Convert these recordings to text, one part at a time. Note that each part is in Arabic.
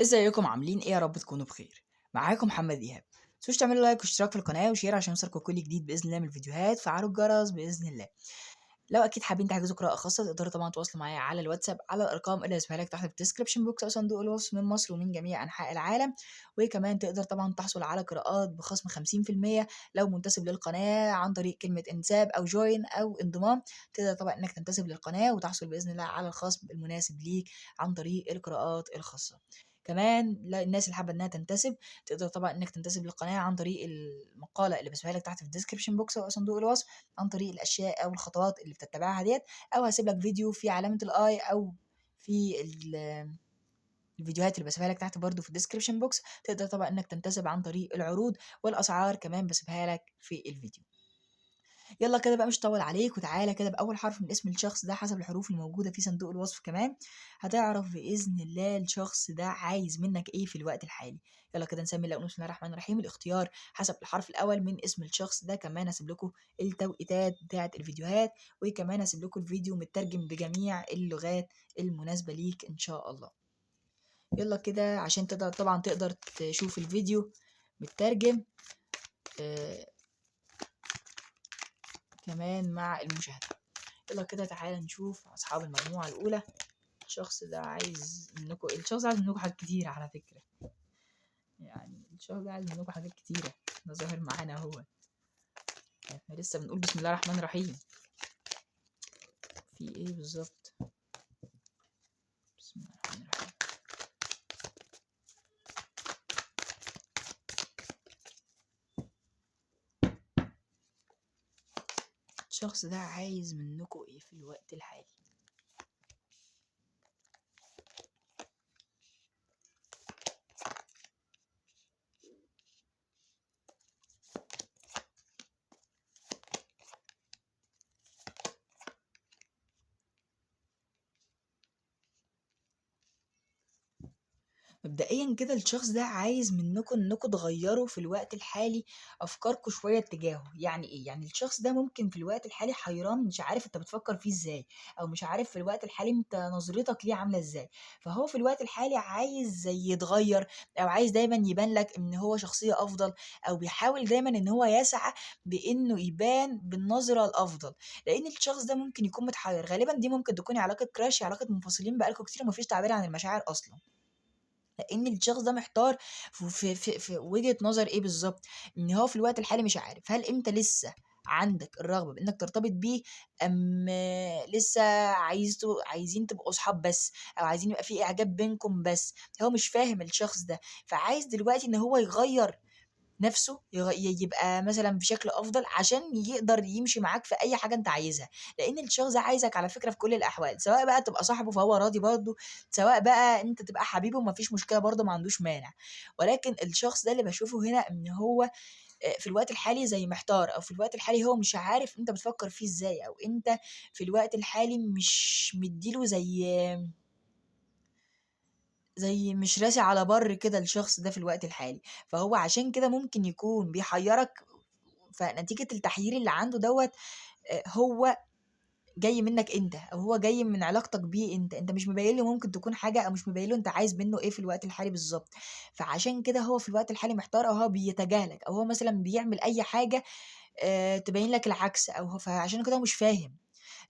ازيكم عاملين ايه؟ يا رب تكونوا بخير. معاكم محمد ايهاب. متنسوش تعملوا لايك واشتراك في القناه وشير عشان يوصلكوا كل جديد باذن الله من الفيديوهات. فعلوا الجرس باذن الله. لو اكيد حابين تحجزوا قراءه خاصه تقدروا طبعا تواصلوا معايا على الواتساب على الارقام اللي هسيبها لك تحت في الديسكربشن بوكس او صندوق الوصف من مصر ومن جميع انحاء العالم. وكمان تقدر طبعا تحصل على قراءات بخصم 50% لو منتسب للقناه عن طريق كلمه انساب او جوين او انضمام. تقدر طبعا انك تنتسب للقناه وتحصل باذن الله على الخصم المناسب ليك عن طريق القراءات الخاصه. كمان الناس اللي حابه انها تنتسب تقدر طبعا انك تنتسب للقناه عن طريق المقاله اللي بسيبها لك تحت في الديسكربشن بوكس او صندوق الوصف، عن طريق الاشياء او الخطوات اللي بتتبعها ديت. او هسيب لك فيديو في علامه الاي او في الفيديوهات اللي بسيبها لك تحت برضو في الديسكربشن بوكس. تقدر طبعا انك تنتسب عن طريق العروض والاسعار كمان بسيبها لك في الفيديو. يلا كده بقى مش طول عليك، وتعالى كده بأول حرف من اسم الشخص ده حسب الحروف الموجودة في صندوق الوصف. كمان هتعرف بإذن الله الشخص ده عايز منك ايه في الوقت الحالي. يلا كده نسمي الله ونقول بسم الله الرحمن الرحيم. الاختيار حسب الحرف الأول من اسم الشخص ده. كمان هسيب لكم التوقيتات بتاعة الفيديوهات، وكمان هسيب لكم الفيديو مترجم بجميع اللغات المناسبة ليك إن شاء الله. يلا كده عشان تقدر تشوف الفيديو مترجم كمان مع المشاهدة. يلا كده تعالى نشوف أصحاب المجموعة الأولى. الشخص ده عايز منكم حاجات كتيرة على فكرة. يعني الشخص ده عايز منكم حاجات كتيرة، ده ظاهر معانا اهو. احنا لسه بنقول بسم الله الرحمن الرحيم. في ايه بالظبط؟ بسم الله الرحمن الرحيم. الشخص ده عايز منكم ايه في الوقت الحالي؟ مبدئيا كده الشخص ده عايز منكم انكم تغيروا في الوقت الحالي افكاركم شويه اتجاهه. يعني ايه؟ يعني الشخص ده ممكن في الوقت الحالي حيران، مش عارف انت بتفكر فيه ازاي، او مش عارف في الوقت الحالي انت نظرتك ليه عامله ازاي. فهو في الوقت الحالي عايز زي يتغير، او عايز دايما يبان لك ان هو شخصيه افضل، او بيحاول دايما ان هو يسعى بانه يبان بالنظره الافضل. لان الشخص ده ممكن يكون متحير. غالبا دي ممكن تكون علاقه كراش، علاقه منفصلين بقالكم كتير ومفيش تعبير عن المشاعر اصلا. لان الشخص ده محتار في وجهة نظر ايه بالظبط. ان هو في الوقت الحالي مش عارف هل انت لسه عندك الرغبة بانك ترتبط بيه، ام لسه عايزين تبقوا اصحاب بس، او عايزين يبقى في اعجاب بينكم بس. هو مش فاهم الشخص ده، فعايز دلوقتي ان هو يغير نفسه، يبقى مثلا بشكل افضل عشان يقدر يمشي معاك في اي حاجه انت عايزها. لان الشخص ده عايزك على فكره في كل الاحوال، سواء بقى تبقى صاحبه فهو راضي برضه، سواء بقى انت تبقى حبيبه ومفيش مشكله برضه ما عندوش مانع. ولكن الشخص ده اللي بشوفه هنا ان هو في الوقت الحالي زي محتار، او في الوقت الحالي هو مش عارف انت بتفكر فيه ازاي، او انت في الوقت الحالي مش مديله زي مش راسي على بر كده الشخص ده في الوقت الحالي. فهو عشان كده ممكن يكون بيحيرك. فنتيجة التحيير اللي عنده دوت هو جاي منك انت، او هو جاي من علاقتك بيه انت مش مبين له ممكن تكون حاجه، او مش مبين له انت عايز منه ايه في الوقت الحالي بالظبط. فعشان كده هو في الوقت الحالي محتار، او هو بيتجاهلك، او هو مثلا بيعمل اي حاجه تبين لك العكس، فعشان كده هو مش فاهم.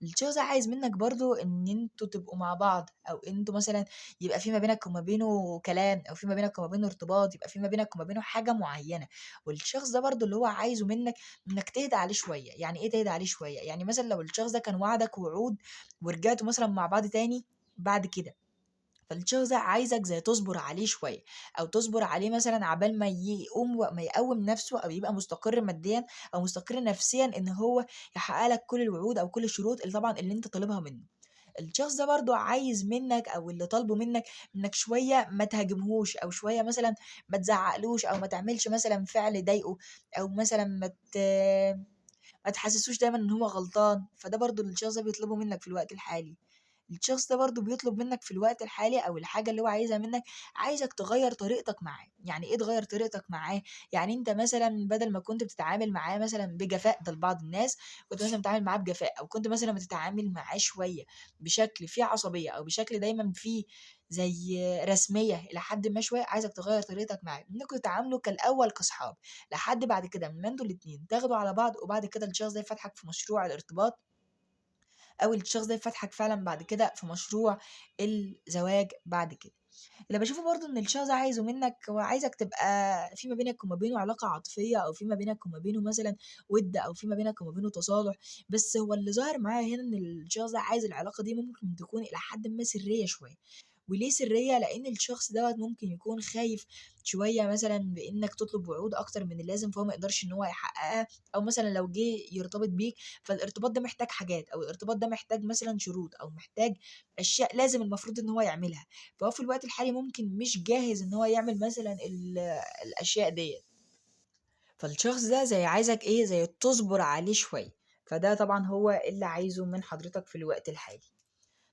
الشخص ده عايز منك برضو ان انتوا تبقوا مع بعض، او انتوا مثلا يبقى في ما بينك وما بينه كلام، او في ما بينك وما بينه ارتباط، يبقى في ما بينك وما بينه حاجه معينه. والشخص ده برضو اللي هو عايزه منك انك تهدى عليه شويه. يعني ايه تهدى عليه شويه؟ يعني مثلا لو الشخص ده كان وعدك وعود ورجعتوا مثلا مع بعض تاني بعد كده، فالشخص ده عايزك زي تصبر عليه شويه، او تصبر عليه مثلا عبال ما يقوم نفسه، او يبقى مستقر ماديا او مستقر نفسيا، ان هو يحقق لك كل الوعود او كل الشروط اللي طبعا اللي انت طالبها منه. الشخص ده برضو عايز منك، او اللي طالبه منك، انك شويه ما تهاجمهوش، او شويه مثلا ما تزعقلوش، او ما تعملش مثلا فعل يضايقه، او مثلا ما تحسسوش دايما ان هو غلطان. فده برضو اللي الشخص ده بيطلبه منك في الوقت الحالي. الشخص ده برضه بيطلب منك في الوقت الحالي أو الحاجة اللي هو عايزها منك، عايزك تغيّر طريقتك معاه. يعني إيه تغيّر طريقتك معاه؟ يعني أنت مثلًا بدل ما كنت بتتعامل معاه مثلًا بجفاء، ده لبعض الناس، كنت مثلًا بتتعامل معاه بجفاء، أو كنت مثلًا بتتعامل معاه شوية بشكل فيه عصبية، أو بشكل دايمًا فيه زي رسمية إلى حدٍ ما شوية، عايزك تغيّر طريقتك معاه، إنكم تتعاملوا كالأول كاصحاب، لحد بعد كده أمّا أنتم الاتنين تاخدوا على بعض، وبعد كده الشخص ده يفتحك في مشروع الارتباط، أو الشخص ده يفتحك فعلًا بعد كده في مشروع الزواج بعد كده. اللي باشوفه برضه إن الشخص ده عايزه منّك، هو عايزك تبقى في ما بينك وما بينه علاقة عاطفية، أو في ما بينك وما بينه مثلًا وِدّ، أو في ما بينك وما بينه تصالح. بس هو اللي ظاهر معايا هنا إن الشخص ده عايز العلاقة دي ممكن تكون إلى حدٍ ما سرية شوية. وليه سرية؟ لإن الشخص دوّة ممكن يكون خايف شوية مثلًا بإنّك تطلب وعود أكتر من اللازم، فهو ما يقدرش إن هو يحققها، أو مثلًا لو جه يرتبط بيك، فالارتباط ده محتاج حاجات، أو الارتباط ده محتاج مثلًا شروط، أو محتاج أشياء لازم المفروض إن هو يعملها. فهو في الوقت الحالي ممكن مش جاهز إن هو يعمل مثلًا الأشياء ديّة. فالشخص ده زي عايزك إيه، زي تصبر عليه شوية. فده طبعًا هو اللي عايزه من حضرتك في الوقت الحالي.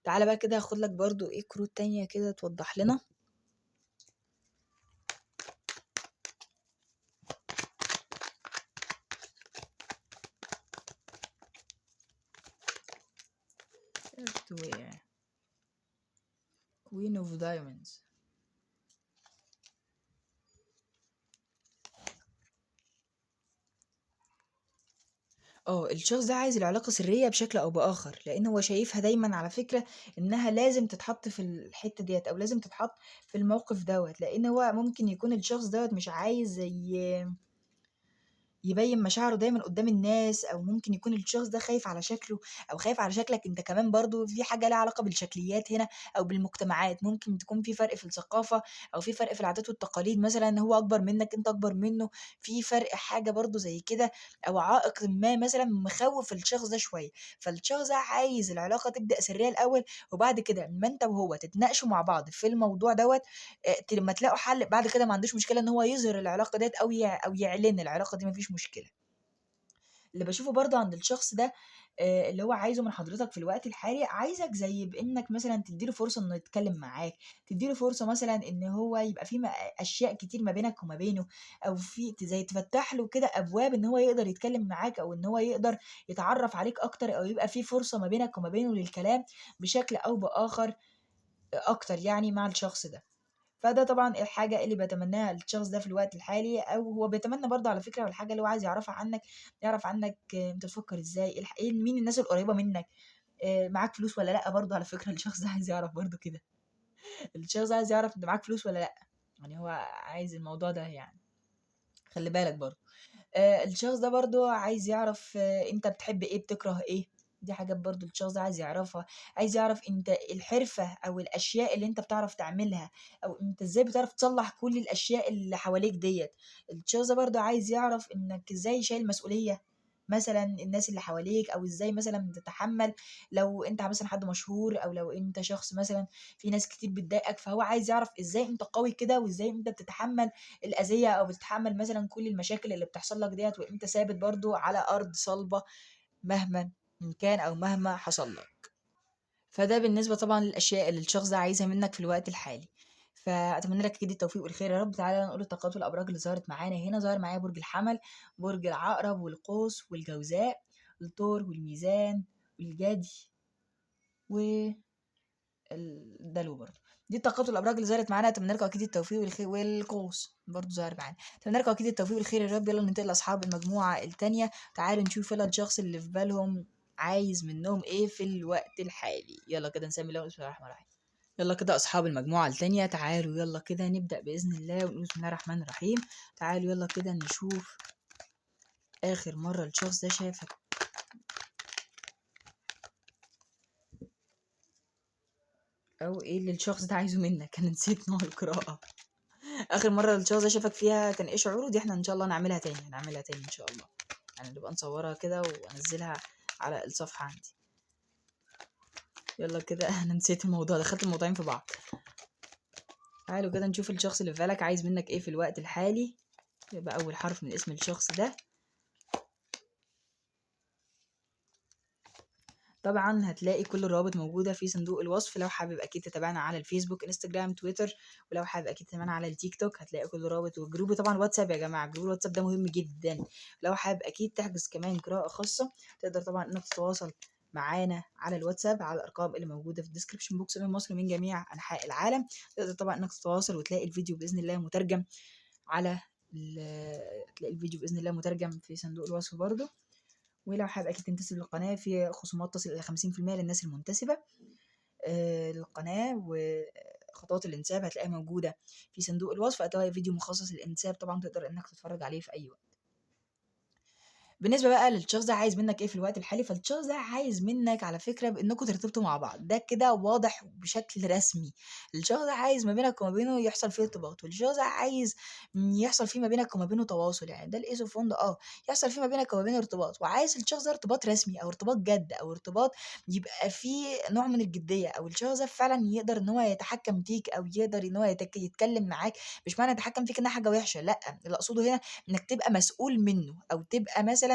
تعالَ بقى كده هاخد لك برضه إيه كروت تانية كده توضح لنا. Earthware Queen of Diamonds. الشخص ده عايز العلاقة سرية بشكل أو بآخر، لإن هو شايفها دايمًا على فكرة إنها لازم تتحط في الحتّة ديّة، أو لازم تتحط في الموقف دوّة، لإن هو ممكن يكون الشخص دوّة مش عايز زي يبيّن مشاعره دايمًا قدّام الناس، أو ممكن يكون الشخص ده خايف على شكله، أو خايف على شكلك أنت كمان برضه. في حاجة ليها علاقة بالشكليات هنا، أو بالمجتمعات، ممكن تكون في فرق في الثقافة، أو في فرق في العادات والتقاليد، مثلًا هو أكبر منّك، أنت أكبر منّه، في فرق حاجة برضه زي كده، أو عائق ما مثلًا مخوّف الشخص ده شوية. فالشخص ده عايز العلاقة تبدأ سرية الأول، وبعد كده أمّا أنت وهو تتناقشوا مع بعض في الموضوع دوّة، لمّا تلاقوا حل بعد كده، ما عندوش مشكلة إن هو يظهر العلاقة ديّة، أو يعلن العلاقة دي، ما فيش مشكلة. اللي باشوفه برضه عند الشخص ده، اللي هو عايزه من حضرتك في الوقت الحالي، عايزك زي بإنك مثلًا تدّي له فرصة إنه يتكلّم معاك، تدّي له فرصة مثلًا إن هو يبقى في أشياء كتير ما بينك وما بينه، أو في زي تفتّح له كده أبواب إن هو يقدر يتكلّم معاك، أو إن هو يقدر يتعرّف عليك أكتر، أو يبقى في فرصة ما بينك وما بينه للكلام بشكل أو بآخر أكتر يعني مع الشخص ده. فده طبعًا الحاجة اللي باتمناها للشخص ده في الوقت الحالي، أو هو بيتمنى برضه على فكرة، والحاجة اللي هو عايز يعرفها عنك، يعرف عنك أنت بتفكّر إزاي، إيه مين الناس القريّبة منك، معاك فلوس والّا لأ. برضه على فكرة الشخص ده عايز يعرف برضه كده، الشخص ده عايز يعرف أنت معاك فلوس والّا لأ. يعني هو عايز الموضوع ده يعني، خلّي بالك برضه. الشخص ده برضه عايز يعرف أنت بتحب إيه، بتكره إيه. دي حاجات برضه الشخص ده عايز يعرفها. عايز يعرف أنت الحرفة أو الأشياء اللي أنت بتعرف تعملها، أو أنت إزاي بتعرف تصلّح كل الأشياء اللي حواليك ديّة. الشخص ده برضه عايز يعرف إنك إزاي شايل مسؤولية مثلًا الناس اللي حواليك، أو إزاي مثلًا بتتحمّل لو أنت مثلًا حد مشهور، أو لو أنت شخص مثلًا في ناس كتير بتضايقك. فهو عايز يعرف إزاي أنت قوي كده، وإزاي أنت بتتحمّل الأذية، أو بتتحمّل مثلًا كل المشاكل اللي بتحصل لك ديّة، وأنت ثابت برضه على أرض صلبة مهمًا كان، أو مهما حصل لك. فده بالنسبة طبعًا للأشياء اللي الشخص ده عايزها منّك في الوقت الحالي. فأتمنى لك أكيد التوفيق والخير يا رب. تعالَ نقول الطاقات والأبراج اللي ظهرت معانا هنا. ظهر معايا برج الحمل، برج العقرب، والقوس، والجوزاء، الثور، والميزان، والجدي، و الدلو برضه. دي الطاقات والأبراج اللي ظهرت معانا. أتمنى لكم أكيد التوفيق والخير. والقوس برضه ظهر معانا. أتمنى لكم أكيد التوفيق والخير يا رب. يالّا ننتقل لأصحاب المجموعة التانية. تعالوا نشوف يالّا الشخص اللي في بالهم عايز منّهم إيه في الوقت الحالي. يالّا كده نسمي الله بسم الله الرحمن الرحيم. يالّا كده أصحاب المجموعة التانية، تعالوا يالّا كده نبدأ بإذن الله، ونقول بسم الله الرحمن الرحيم. تعالوا يالّا كده نشوف آخر مرّة الشخص ده شافك، أو إيه اللي الشخص ده عايزه منّك. أنا نسيت نوع القراءة. آخر مرّة الشخص ده شافك فيها كان إيه شعوره؟ دي إحنا إن شاء الله هنعملها تاني، هنعملها تاني إن شاء الله. يعني نبقى نصورها كده وأنزّلها على الصفحة عندي. يالّا كده أنا نسيت الموضوع، دخلت الموضوعين في بعض. تعالوا كده نشوف الشخص اللي في بالك عايز منّك إيه في الوقت الحالي. يبقى أول حرف من اسم الشخص ده. طبعًا هتلاقي كل الروابط موجودة في صندوق الوصف، لو حابب أكيد تتابعنا على الفيسبوك، إنستجرام، تويتر، ولو حابب أكيد تتابعنا على التيك توك هتلاقي كل الروابط، والجروب طبعًا واتساب يا جماعة، جروب الواتساب ده مهم جدًا، لو حابب أكيد تحجز كمان قراءة خاصة تقدر طبعًا إنك تتواصل معانا على الواتساب على الأرقام اللي موجودة في الdescription box من مصر ومن جميع أنحاء العالم، تقدر طبعًا إنك تتواصل وتلاقي الفيديو بإذن الله مترجم على تلاقي الفيديو بإذن الله مترجم في صندوق الوصف برضه. ولو حابب أكيد تنتسب للقناة في خصومات تصل إلى 50% للناس المنتسبة للقناة، وخطوات الانساب هتلاقيها موجودة في صندوق الوصف، هتلاقي فيديو مخصص للانساب طبعا تقدر انك تتفرج عليه في اي وقت. بالنسبة بقى للشخص ده عايز منك إيه في الوقت الحالي، فالشخص ده عايز منك على فكرة بإنكم ترتبطوا مع بعض، ده كده واضح بشكل رسمي، الشخص ده عايز ما بينك وما بينه يحصل فيه ارتباط، والشخص ده عايز يحصل فيه ما بينك وما بينه تواصل، يعني ده الإيس اوف وند يحصل فيه ما بينك وما بينه ارتباط، وعايز الشخص ده ارتباط رسمي أو ارتباط جد أو ارتباط يبقى فيه نوع من الجدية، أو الشخص ده فعلًا يقدر إن هو يتحكم فيك أو يقدر إن هو يتكلم معاك، مش معنى يتحكم فيك إنها حاجة وحشة، لأ، اللي أقصده هنا إنك تبقى مسؤول منه، أو تبقى مثلًا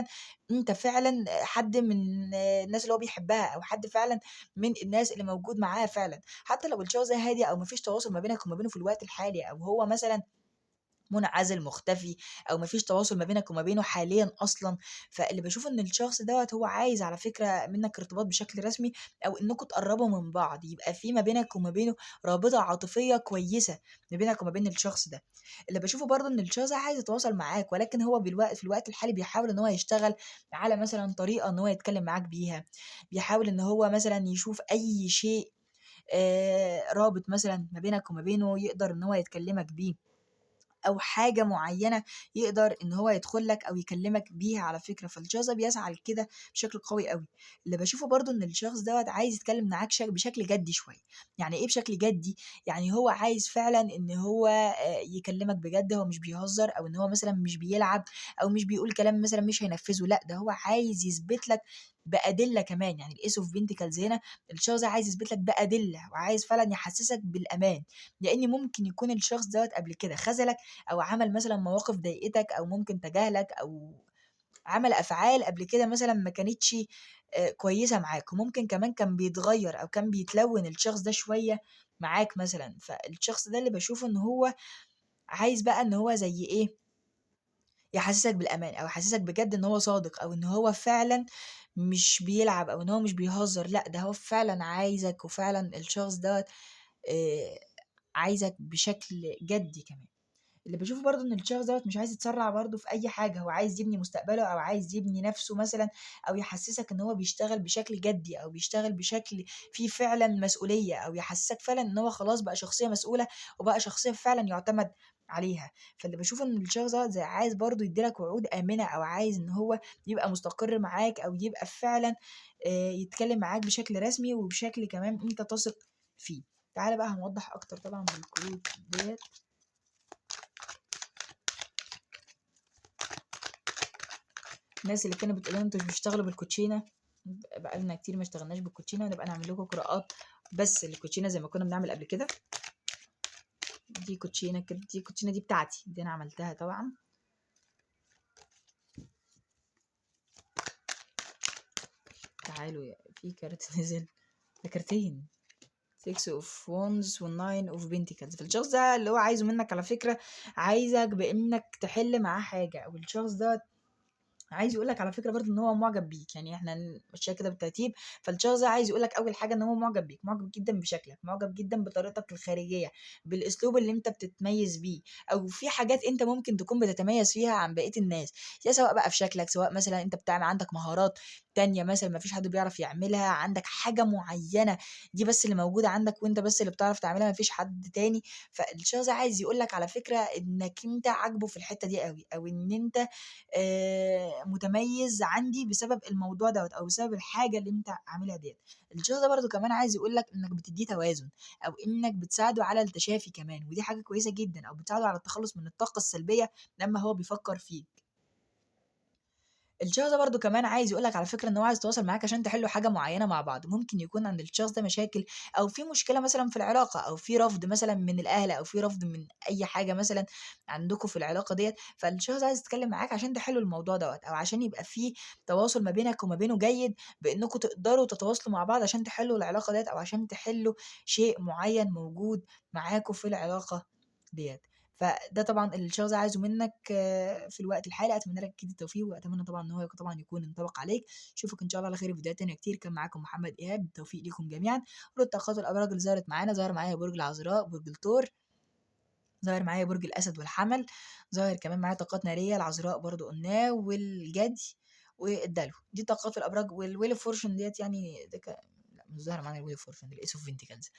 أنت فعلًا حد من الناس اللي هو بيحبها، أو حد فعلًا من الناس اللي موجود معاها فعلًا، حتى لو الشخص ده هادي أو ما فيش تواصل ما بينك وما بينه في الوقت الحالي، أو هو مثلًا منعزل مختفي، أو ما فيش تواصل ما بينك وما بينه حاليًا أصلًا، فاللي باشوف إن الشخص دوّة هو عايز على فكرة منّك ارتباط بشكل رسمي، أو إنكم تقرّبوا من بعض، يبقى في ما بينك وما بينه رابطة عاطفية كويسة ما بينك وما بين الشخص ده. اللي باشوفه برضه إن الشخص ده عايز يتواصل معاك، ولكن هو في الوقت الحالي بيحاول إن هو يشتغل على مثلًا طريقة إن هو يتكلم معاك بيها، بيحاول إن هو مثلًا يشوف أي شيء رابط مثلًا ما بينك وما بينه يقدر إن هو يكلمك بيه. أو حاجة معيّنة يقدر إن هو يدخل لك أو يكلّمك بيها على فكرة، فالشخص ده بيسعى لكده بشكل قوي أوي. اللي باشوفه برضه إن الشخص دوّة عايز يتكلّم معاك بشكل جدّي شوية، يعني إيه بشكل جدّي؟ يعني هو عايز فعلًا إن هو يكلّمك بجد، هو مش بيهزّر أو إن هو مثلًا مش بيلعب أو مش بيقول كلام مثلًا مش هينفّذه، لأ، ده هو عايز يثبت لك بأدلة كمان، يعني الace of pentacles هنا الشخص ده عايز يثبت لك بأدلة وعايز فعلًا يحسّسك بالأمان، لإن ممكن يكون الشخص دوّة قبل كده خذلك أو عمل مثلًا مواقف ضايقتك أو ممكن تجاهلك أو عمل أفعال قبل كده مثلًا ما كانتش كويسة معاك، وممكن كمان كان بيتغيّر أو كان بيتلوّن الشخص ده شوية معاك مثلًا، فالشخص ده اللي باشوفه إن هو عايز بقى إن هو زي إيه، يحسّسك بالأمان أو يحسّسك بجد إن هو صادق أو إن هو فعلًا مش بيلعب أو إن هو مش بيهزّر، لأ ده هو فعلًا عايزك وفعلًا الشخص دوّة آآ عايزك بشكل جدّي كمان. اللي باشوفه برضه إن الشخص دوّة مش عايز يتسرّع برضه في أي حاجة، هو عايز يبني مستقبله أو عايز يبني نَفْسه مثلًا أو يحسّسك إن هو بيشتغل بشكل جدّي أو بيشتغل بشكل فيه فعلًا مسؤولية أو يحسّسك فعلًا إن هو خلاص بقى شخصية مسؤولة وبقى شخصية فعلًا يُعتمد عليها. فاللي باشوفه إن الشخص دوّة زي عايز برضه يدّي لك وعود آمنة أو عايز إن هو يبقى مستقر معاك أو يبقى فعلًا يتكلّم معاك بشكل رسمي وبشكل كمان أنت تثق فيه. تعالَ بقى هنوضّح أكتر طبعًا بالكروت ديّة. الناس اللي كانت بتقول لنا انتوا مش بتشتغلوا بالكوتشينه، بقى لنا كتير ما اشتغلناش بالكوتشينه، نبقى نعمل لكم قراءات بس الكوتشينه زي ما كنا بنعمل قبل كده. دي كوتشينه كده، دي الكوتشينه دي بتاعتي، دي انا عملتها طبعا. تعالوا في كارت نزل، ده كارتين 6 اوف وانز و9 اوف بنتيكلز، فالشخص ده اللي هو عايزه منك على فكره عايزك بانك تحل معاه حاجه، او الشخص ده عايز يقول لك على فكرة برضه إن هو معجب بيك، يعني إحنا نمشيها كده بالترتيب، فالشخص ده عايز يقول لك أول حاجة إن هو معجب بيك، معجب جدًا بشكلك، معجب جدًا بطريقتك الخارجية، بالأسلوب اللي أنت بتتميز بيه، أو في حاجات أنت ممكن تكون بتتميز فيها عن بقية الناس، سواء بقى في شكلك، سواء مثلًا أنت عندك مهارات تانية مثلًا ما فيش حد بيعرف يعملها، عندك حاجة معينة دي بس اللي موجودة عندك وأنت بس اللي بتعرف تعملها ما فيش حد تاني، فالشخص ده عايز يقول لك على فكرة إنك أنت عاجبه في الحتة دي أوي، أو إن أنت متميز عندي بسبب الموضوع دوّة أو بسبب الحاجة اللي أنت عاملها ديّة. الشخص ده برضه كمان عايز يقول لك إنك بتدّيه توازن، أو إنك بتساعده على التشافي كمان، ودي حاجة كويسة جدًا، أو بتساعده على التخلُّص من الطاقة السلبية لمّا هو بيفكّر فيك. الشخص ده برضه كمان عايز يقول لك على فكرة إن هو عايز يتواصل معاك عشان تحلّوا حاجة معيّنة مع بعض، ممكن يكون عند الشخص ده مشاكل أو في مشكلة مثلًا في العلاقة أو في رفض مثلًا من الأهل أو في رفض من أي حاجة مثلًا عندكم في العلاقة ديّة، فالشخص ده عايز يتكلّم معاك عشان تحلّوا الموضوع دوّة أو عشان يبقى في تواصل ما بينك وما بينه جيد، بإنكم تقدروا تتواصلوا مع بعض عشان تحلّوا العلاقة ديّة أو عشان تحلّوا شيء معيّن موجود معاكم في العلاقة ديّة. فده طبعًا الشخص ده عايزه منّك في الوقت الحالي، أتمنى لك أكيد التوفيق، وأتمنى طبعًا إن هو طبعًا يكون انطبق عليك، أشوفك إن شاء الله على خير في فيديوهات تانية كتير، كان معاكم محمد إيهاب، بالتوفيق ليكم جميعًا، ولو الطاقات والأبراج اللي ظهرت معانا، ظهر معايا برج العذراء، برج الثور، ظاهر معايا برج الأسد والحمل، ظاهر كمان معايا طاقات نارية، العذراء برضه قُلناه، والجدي والدلو، دي طاقات الأبراج والwheel of fortune ديّة يعني ده لأ مش ظاهرة معانا الwheel of fortune الace of pentacles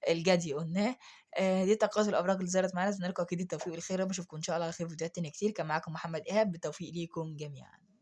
الجدي قُلناه، دي طاقات الأبراج اللي ظهرت معانا، أتمنى لكم أكيد التوفيق والخير، يا رب أشوفكم إن شاء الله على خير في فيديوهات تانية كتير، كان معاكم محمد إيهاب، بالتوفيق ليكم جميعًا.